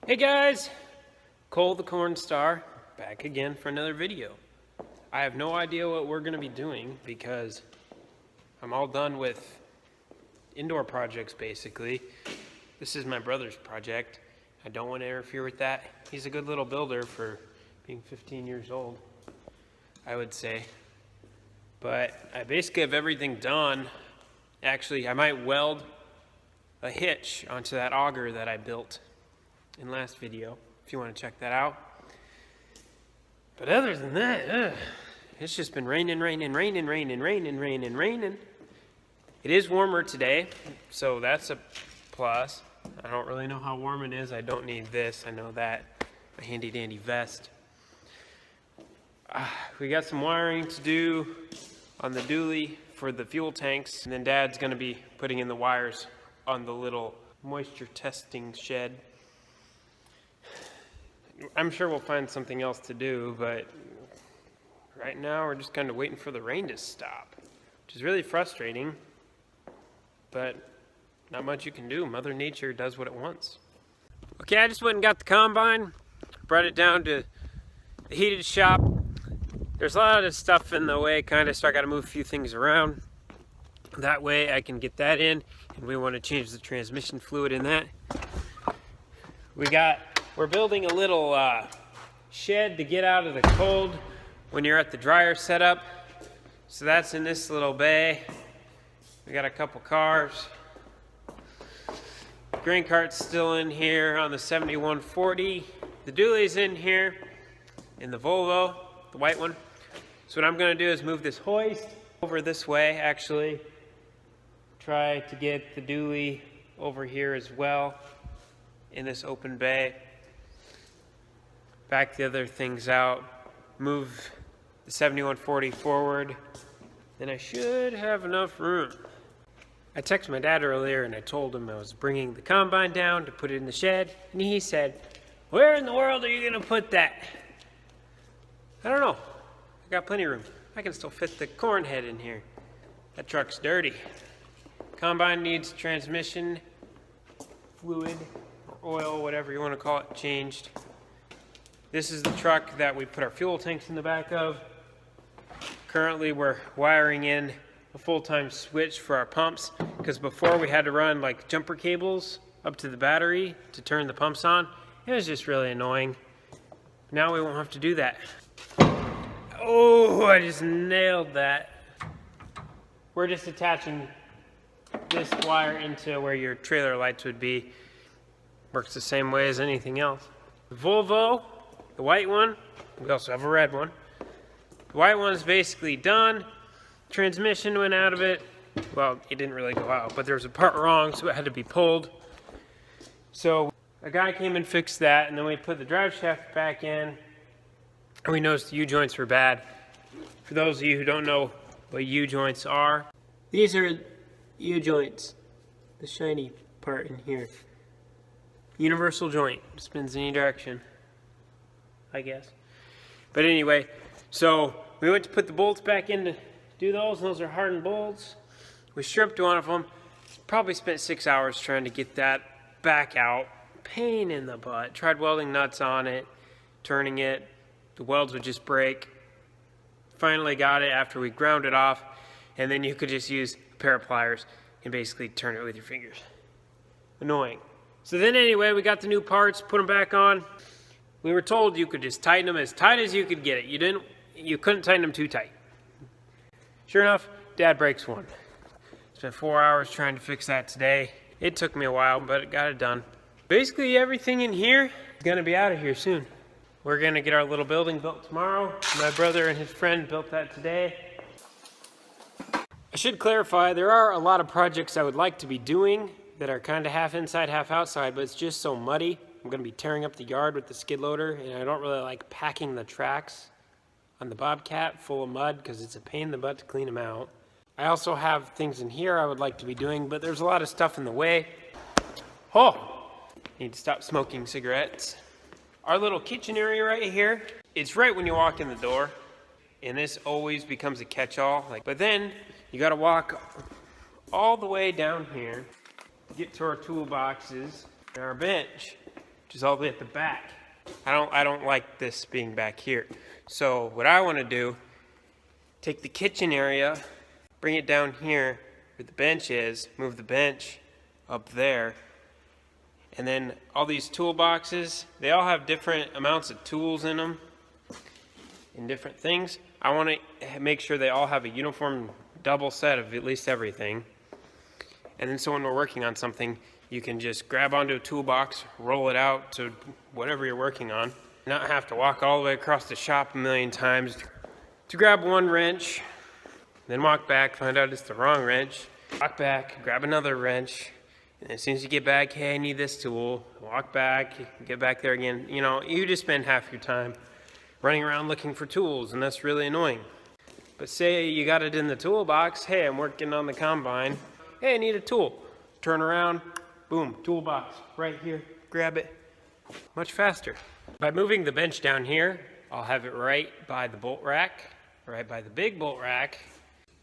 Hey guys, Cole the Cornstar back again for another video. I have no idea what we're going to be doing because I'm all done with indoor projects basically. This is my brother's project. I don't want to interfere with that. He's a good little builder for being 15 years old, I would say. But I basically have everything done. Actually, I might weld a hitch onto that auger that I built in last video, if you want to check that out. But other than that, it's just been raining. It is warmer today, so that's a plus. I don't really know how warm it is. I don't need this, I know that. A handy dandy vest. We got some wiring to do on the dually for the fuel tanks, and then Dad's gonna be putting in the wires on the little moisture testing shed. I'm sure we'll find something else to do, but right now we're just kind of waiting for the rain to stop, which is really frustrating, but not much you can do. Mother Nature does what it wants. Okay, I just went and got the combine, brought it down to the heated shop. There's a lot of stuff in the way, kind of, so I got to move a few things around. That way I can get that in, and we want to change the transmission fluid in that. We're building a little shed to get out of the cold when you're at the dryer setup. So that's in this little bay. We got a couple cars. Grain cart's still in here on the 7140. The dually's in here in the Volvo, the white one. So what I'm gonna do is move this hoist over this way, actually. Try to get the dually over here as well in this open bay. Back the other things out, move the 7140 forward, then I should have enough room. I texted my dad earlier and I told him I was bringing the combine down to put it in the shed, and he said, "Where in the world are you gonna put that?" I don't know, I got plenty of room. I can still fit the corn head in here. That truck's dirty. Combine needs transmission fluid or oil, whatever you want to call it, changed. This is the truck that we put our fuel tanks in the back of. Currently we're wiring in a full-time switch for our pumps, because before we had to run like jumper cables up to the battery to turn the pumps on. It was just really annoying. Now we won't have to do that. Oh, I just nailed that. We're just attaching this wire into where your trailer lights would be. Works the same way as anything else. The Volvo, the white one, we also have a red one. The white one's basically done. Transmission went out of it. Well, it didn't really go out, but there was a part wrong, so it had to be pulled. So a guy came and fixed that, and then we put the drive shaft back in, and we noticed the U-joints were bad. For those of you who don't know what U-joints are, these are U-joints, the shiny part in here. Universal joint, spins any direction, I guess. But anyway, so we went to put the bolts back in to do those, and those are hardened bolts. We stripped one of them. Probably spent 6 hours trying to get that back out. Pain in the butt. Tried welding nuts on it, turning it. The welds would just break. Finally got it after we ground it off, and then you could just use a pair of pliers and basically turn it with your fingers. Annoying. So then anyway, we got the new parts, put them back on. We were told you could just tighten them as tight as you could get it. You couldn't tighten them too tight. Sure enough, Dad breaks one. Spent 4 hours trying to fix that today. It took me a while, but it got it done. Basically everything in here is gonna be out of here soon. We're gonna get our little building built tomorrow. My brother and his friend built that today. I should clarify, there are a lot of projects I would like to be doing that are kind of half inside, half outside, but it's just so muddy. I'm gonna be tearing up the yard with the skid loader, and I don't really like packing the tracks on the Bobcat full of mud because it's a pain in the butt to clean them out. I also have things in here I would like to be doing, but there's a lot of stuff in the way. Oh, need to stop smoking cigarettes. Our little kitchen area right here, it's right when you walk in the door, and this always becomes a catch-all. But then you gotta walk all the way down here to get to our toolboxes and our bench which is all the way at the back. I don't like this being back here. So what I want to do, take the kitchen area, bring it down here where the bench is, move the bench up there, and then all these toolboxes, they all have different amounts of tools in them and different things. I want to make sure they all have a uniform double set of at least everything. And then so when we're working on something, you can just grab onto a toolbox, roll it out to whatever you're working on, not have to walk all the way across the shop a million times to grab one wrench, then walk back, find out it's the wrong wrench, walk back, grab another wrench, and as soon as you get back, hey, I need this tool, walk back, get back there again. You know, you just spend half your time running around looking for tools, and that's really annoying. But say you got it in the toolbox, hey, I'm working on the combine, hey, I need a tool. Turn around, boom, toolbox, right here, grab it. Much faster. By moving the bench down here, I'll have it right by the bolt rack, right by the big bolt rack,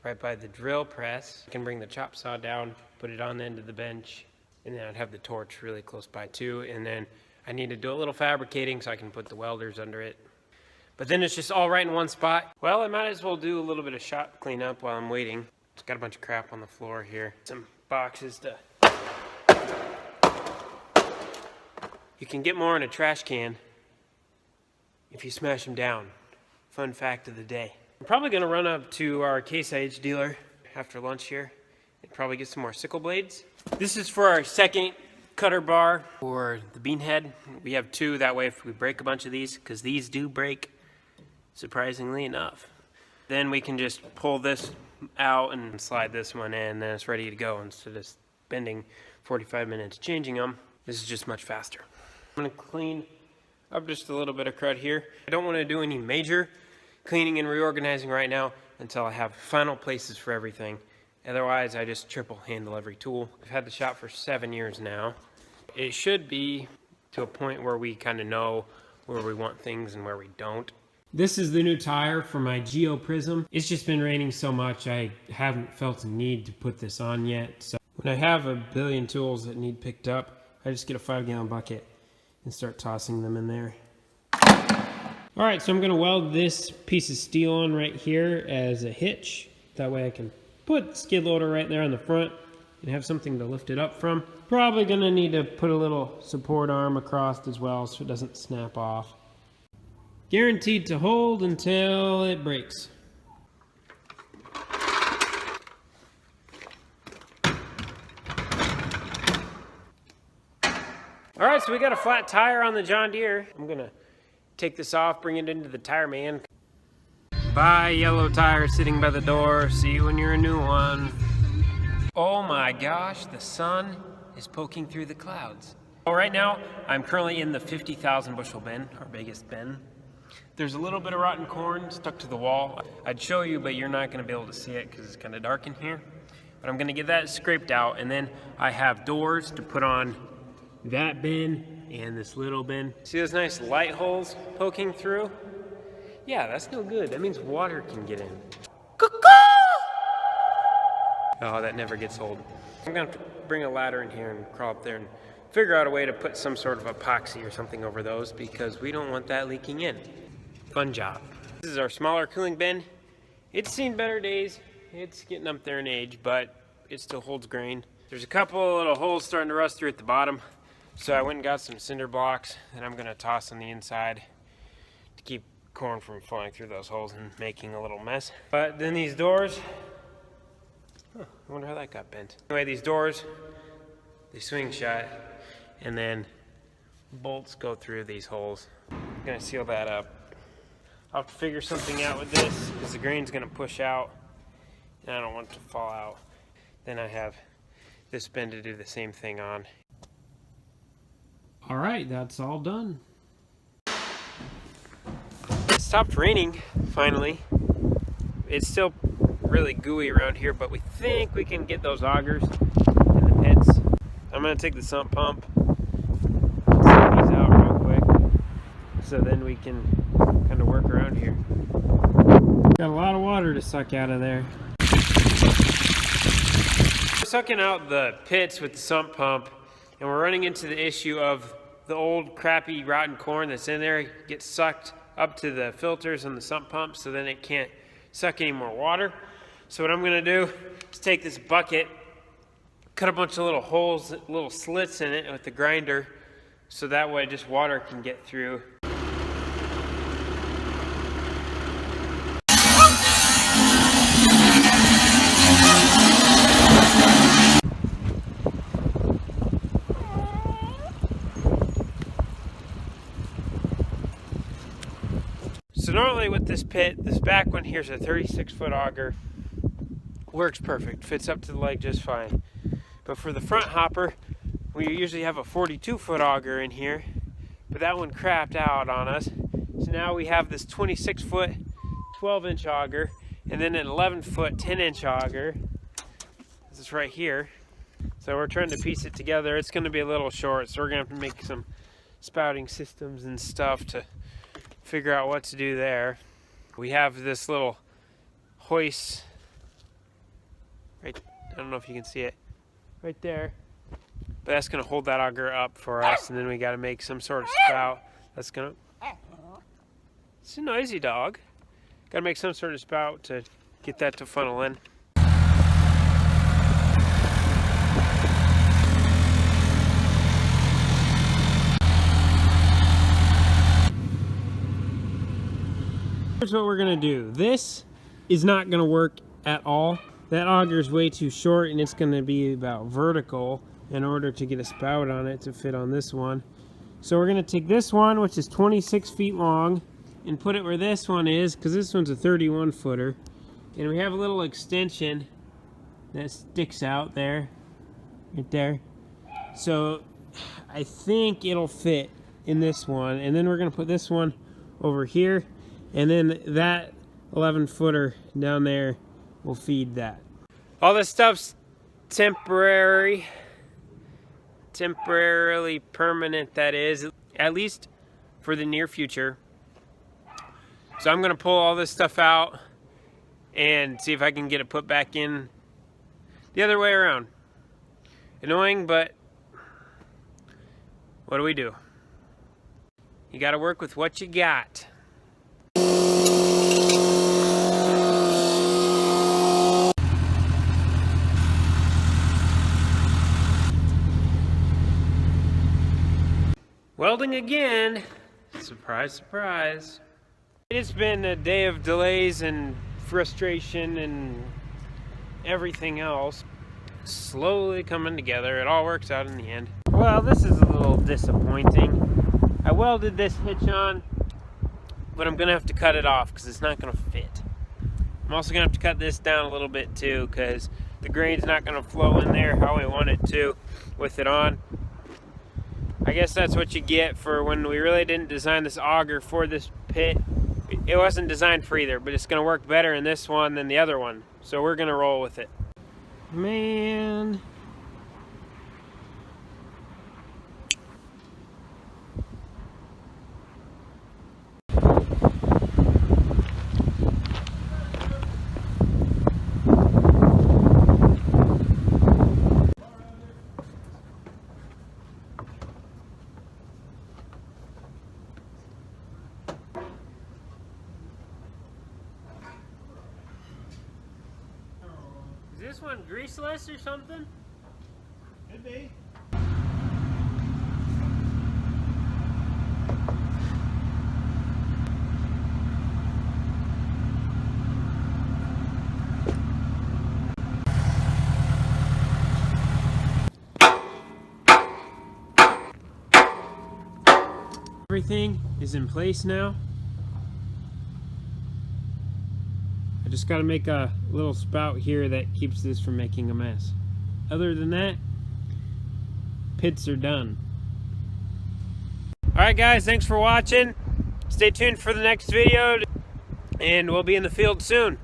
right by the drill press. I can bring the chop saw down, put it on the end of the bench, and then I'd have the torch really close by too. And then I need to do a little fabricating so I can put the welders under it. But then it's just all right in one spot. Well, I might as well do a little bit of shop cleanup while I'm waiting. Just got a bunch of crap on the floor here. Some boxes to... You can get more in a trash can if you smash them down. Fun fact of the day. I'm probably gonna run up to our Case IH dealer after lunch here and probably get some more sickle blades. This is for our second cutter bar for the bean head. We have two, that way if we break a bunch of these, because these do break, surprisingly enough. Then we can just pull this out and slide this one in, and then it's ready to go instead of spending 45 minutes changing them. This is just much faster. I'm gonna clean up just a little bit of crud here. I don't want to do any major cleaning and reorganizing right now until I have final places for everything. Otherwise, I just triple handle every tool. I've had the shop for 7 years now. It should be to a point where we kind of know where we want things and where we don't. This is the new tire for my Geo Prism. It's just been raining so much, I haven't felt a need to put this on yet. So when I have a billion tools that need picked up, I just get a 5-gallon bucket and start tossing them in there. All right, so I'm gonna weld this piece of steel on right here as a hitch. That way I can put the skid loader right there on the front and have something to lift it up from. Probably gonna need to put a little support arm across as well so it doesn't snap off. Guaranteed to hold until it breaks. All right, so we got a flat tire on the John Deere. I'm gonna take this off, bring it into the tire man. Bye, yellow tire sitting by the door. See you when you're a new one. Oh my gosh, the sun is poking through the clouds. Well, right now, I'm currently in the 50,000 bushel bin, our biggest bin. There's a little bit of rotten corn stuck to the wall. I'd show you, but you're not gonna be able to see it because it's kind of dark in here. But I'm gonna get that scraped out, and then I have doors to put on that bin and this little bin. See those nice light holes poking through? Yeah, that's no good. That means water can get in. Oh, that never gets old. I'm gonna have to bring a ladder in here and crawl up there and figure out a way to put some sort of epoxy or something over those because we don't want that leaking in. Fun job. This is our smaller cooling bin. It's seen better days. It's getting up there in age, but it still holds grain. There's a couple little holes starting to rust through at the bottom. So I went and got some cinder blocks that I'm gonna toss on the inside to keep corn from flying through those holes and making a little mess. But then these doors, I wonder how that got bent. Anyway, these doors, they swing shut, and then bolts go through these holes. I'm gonna seal that up. I'll have to figure something out with this because the grain's gonna push out and I don't want it to fall out. Then I have this bin to do the same thing on. All right, that's all done. It stopped raining, finally. It's still really gooey around here, but we think we can get those augers in the pits. I'm gonna take the sump pump, suck these out real quick, so then we can kind of work around here. Got a lot of water to suck out of there. We're sucking out the pits with the sump pump, and we're running into the issue of the old crappy rotten corn that's in there gets sucked up to the filters and the sump pump, so then it can't suck any more water. So what I'm gonna do is take this bucket, cut a bunch of little holes, little slits in it with the grinder, so that way just water can get through. So normally with this pit, this back one here is a 36-foot auger. Works perfect, fits up to the leg just fine. But for the front hopper, we usually have a 42-foot auger in here, but that one crapped out on us. So now we have this 26-foot, 12-inch auger, and then an 11-foot, 10-inch auger. This is right here. So we're trying to piece it together. It's gonna be a little short, so we're gonna have to make some spouting systems and stuff to figure out what to do there. We have this little hoist, right, I don't know if you can see it, right there. But that's gonna hold that auger up for us, and then we gotta make some sort of spout that's gonna, it's a noisy dog. Gotta make some sort of spout to get that to funnel in. Here's what we're gonna do. This is not gonna work at all. That auger is way too short, and it's gonna be about vertical in order to get a spout on it to fit on this one. So we're gonna take this one, which is 26 feet long, and put it where this one is, because this one's a 31 footer. And we have a little extension that sticks out there, right there. So I think it'll fit in this one. And then we're gonna put this one over here, and then that 11-footer down there will feed that. All this stuff's temporarily permanent, that is, at least for the near future. So I'm gonna pull all this stuff out and see if I can get it put back in the other way around. Annoying, but what do we do? You gotta work with what you got. Welding again. Surprise, surprise. It's been a day of delays and frustration and everything else. Slowly coming together. It all works out in the end. Well, this is a little disappointing. I welded this hitch on, but I'm gonna have to cut it off because it's not gonna fit. I'm also gonna have to cut this down a little bit too, because the grain's not gonna flow in there how I want it to with it on. I guess that's what you get for when we really didn't design this auger for this pit. It wasn't designed for either, but it's gonna work better in this one than the other one. So we're gonna roll with it. Man. Is this one greaseless or something? Could be. Everything is in place now. I just got to make a little spout here that keeps this from making a mess. Other than that, pits are done. Alright guys, thanks for watching. Stay tuned for the next video, and we'll be in the field soon.